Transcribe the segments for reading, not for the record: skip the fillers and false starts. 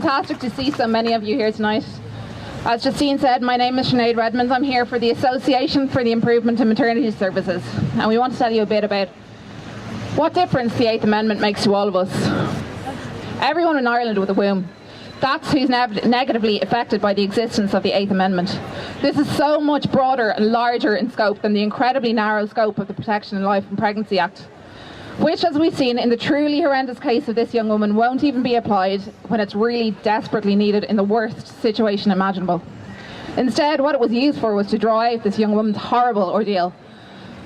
fantastic to see so many of you here tonight. As Justine said, my name is Sinead Redmond. I'm here for the Association for the Improvement in Maternity Services, and we want to tell you a bit about what difference the 8th Amendment makes to all of us. Everyone in Ireland with a womb, that's who's negatively affected by the existence of the 8th Amendment. This is so much broader and larger in scope than the incredibly narrow scope of the Protection in Life and Pregnancy Act, which, as we've seen in the truly horrendous case of this young woman, won't even be applied when it's really desperately needed in the worst situation imaginable. Instead, what it was used for was to draw out this young woman's horrible ordeal,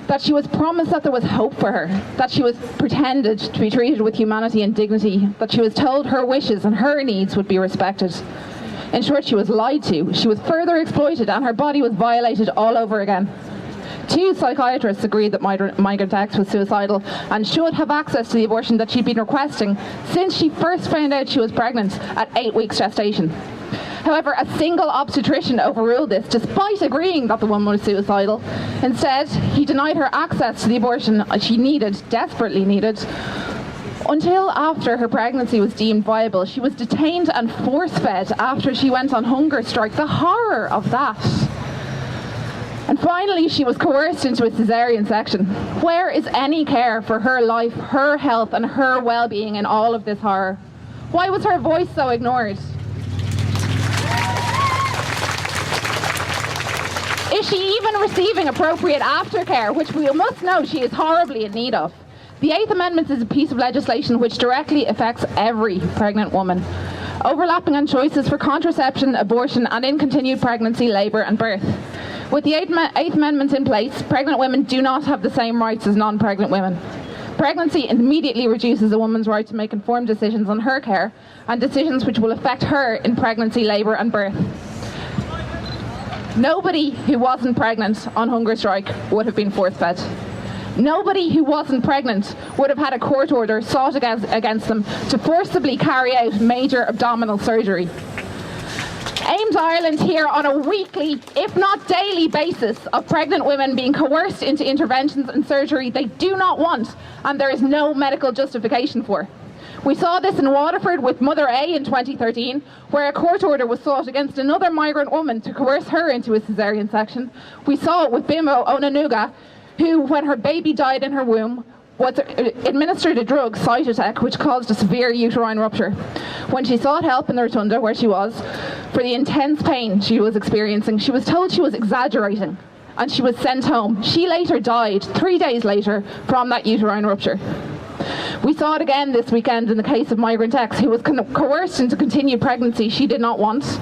that she was promised that there was hope for her, that she was pretended to be treated with humanity and dignity, that she was told her wishes and her needs would be respected. In short, she was lied to, she was further exploited, and her body was violated all over again. 2 psychiatrists agreed that Migrant X was suicidal and should have access to the abortion that she'd been requesting since she first found out she was pregnant at 8 weeks gestation. However, a single obstetrician overruled this, despite agreeing that the woman was suicidal. Instead, he denied her access to the abortion she needed, desperately needed, until after her pregnancy was deemed viable. She was detained and force-fed after she went on hunger strike. The horror of that. And finally, she was coerced into a caesarean section. Where is any care for her life, her health, and her well-being in all of this horror? Why was her voice so ignored? Is she even receiving appropriate aftercare, which we must know she is horribly in need of? The 8th Amendment is a piece of legislation which directly affects every pregnant woman, overlapping on choices for contraception, abortion, and in continued pregnancy, labour and birth. With the 8th Amendment in place, pregnant women do not have the same rights as non-pregnant women. Pregnancy immediately reduces a woman's right to make informed decisions on her care and decisions which will affect her in pregnancy, labour and birth. Nobody who wasn't pregnant on hunger strike would have been force-fed. Nobody who wasn't pregnant would have had a court order sought against them to forcibly carry out major abdominal surgery. AIMS Ireland hear on a weekly, if not daily basis of pregnant women being coerced into interventions and surgery they do not want and there is no medical justification for. We saw this in Waterford with Mother A in 2013, where a court order was sought against another migrant woman to coerce her into a caesarean section. We saw it with Bimbo Onanuga, who, when her baby died in her womb, was administered a drug, Cytotec, which caused a severe uterine rupture. When she sought help in the rotunda where she was, for the intense pain she was experiencing, she was told she was exaggerating, and she was sent home. She later died 3 days later from that uterine rupture. We saw it again this weekend in the case of Migrant X, who was coerced into continued pregnancy she did not want,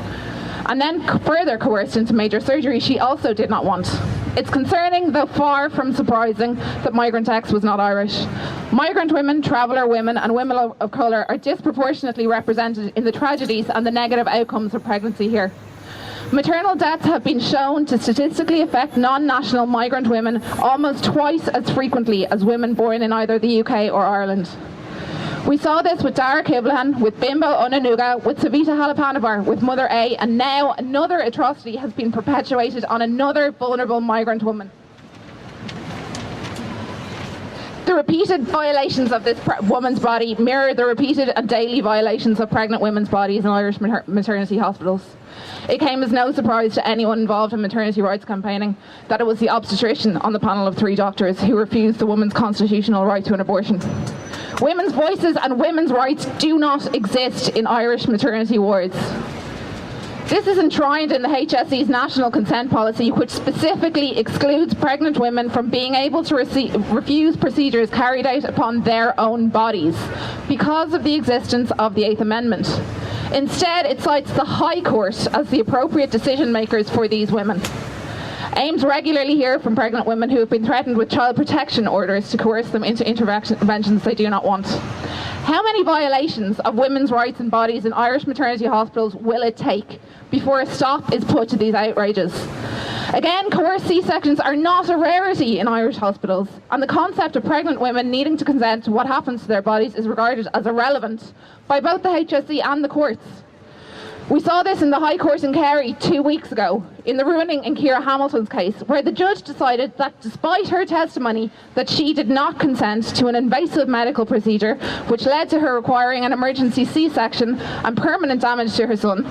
and then further coerced into major surgery she also did not want. It's concerning, though far from surprising, that Migrant X was not Irish. Migrant women, traveller women and women of colour are disproportionately represented in the tragedies and the negative outcomes of pregnancy here. Maternal deaths have been shown to statistically affect non-national migrant women almost twice as frequently as women born in either the UK or Ireland. We saw this with Dara Kiblahan, with Bimbo Onanuga, with Savit Halepanavaar, with Mother A, and now another atrocity has been perpetuated on another vulnerable migrant woman. The repeated violations of this woman's body mirror the repeated and daily violations of pregnant women's bodies in Irish maternity hospitals. It came as no surprise to anyone involved in maternity rights campaigning that it was the obstetrician on the panel of 3 doctors who refused the woman's constitutional right to an abortion. Women's voices and women's rights do not exist in Irish maternity wards. This is enshrined in the HSE's national consent policy, which specifically excludes pregnant women from being able to refuse procedures carried out upon their own bodies because of the existence of the 8th Amendment. Instead, it cites the High Court as the appropriate decision makers for these women. AIMS regularly hear from pregnant women who have been threatened with child protection orders to coerce them into interventions they do not want. How many violations of women's rights and bodies in Irish maternity hospitals will it take before a stop is put to these outrages? Again, coerced C-sections are not a rarity in Irish hospitals, and the concept of pregnant women needing to consent to what happens to their bodies is regarded as irrelevant by both the HSE and the courts. We saw this in the High Court in Kerry 2 weeks ago, in the ruling in Ciara Hamilton's case, where the judge decided that despite her testimony that she did not consent to an invasive medical procedure, which led to her requiring an emergency C-section and permanent damage to her son,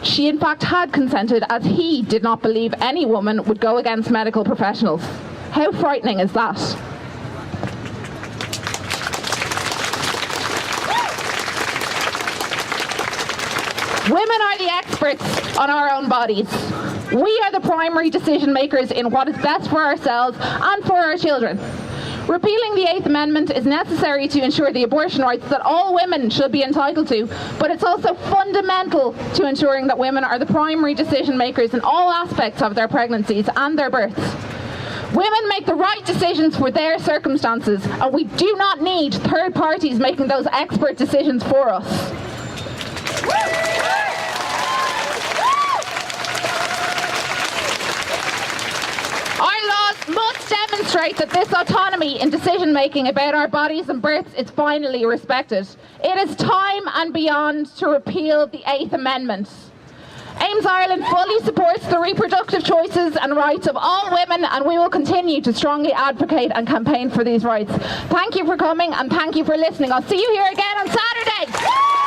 she in fact had consented, as he did not believe any woman would go against medical professionals. How frightening is that? Women are the experts on our own bodies. We are the primary decision makers in what is best for ourselves and for our children. Repealing the 8th Amendment is necessary to ensure the abortion rights that all women should be entitled to, but it's also fundamental to ensuring that women are the primary decision makers in all aspects of their pregnancies and their births. Women make the right decisions for their circumstances, and we do not need third parties making those expert decisions for us. Our laws must demonstrate that this autonomy in decision-making about our bodies and births is finally respected. It is time and beyond to repeal the 8th Amendment. AIMS Ireland fully supports the reproductive choices and rights of all women, and we will continue to strongly advocate and campaign for these rights. Thank you for coming and thank you for listening. I'll see you here again on Saturday.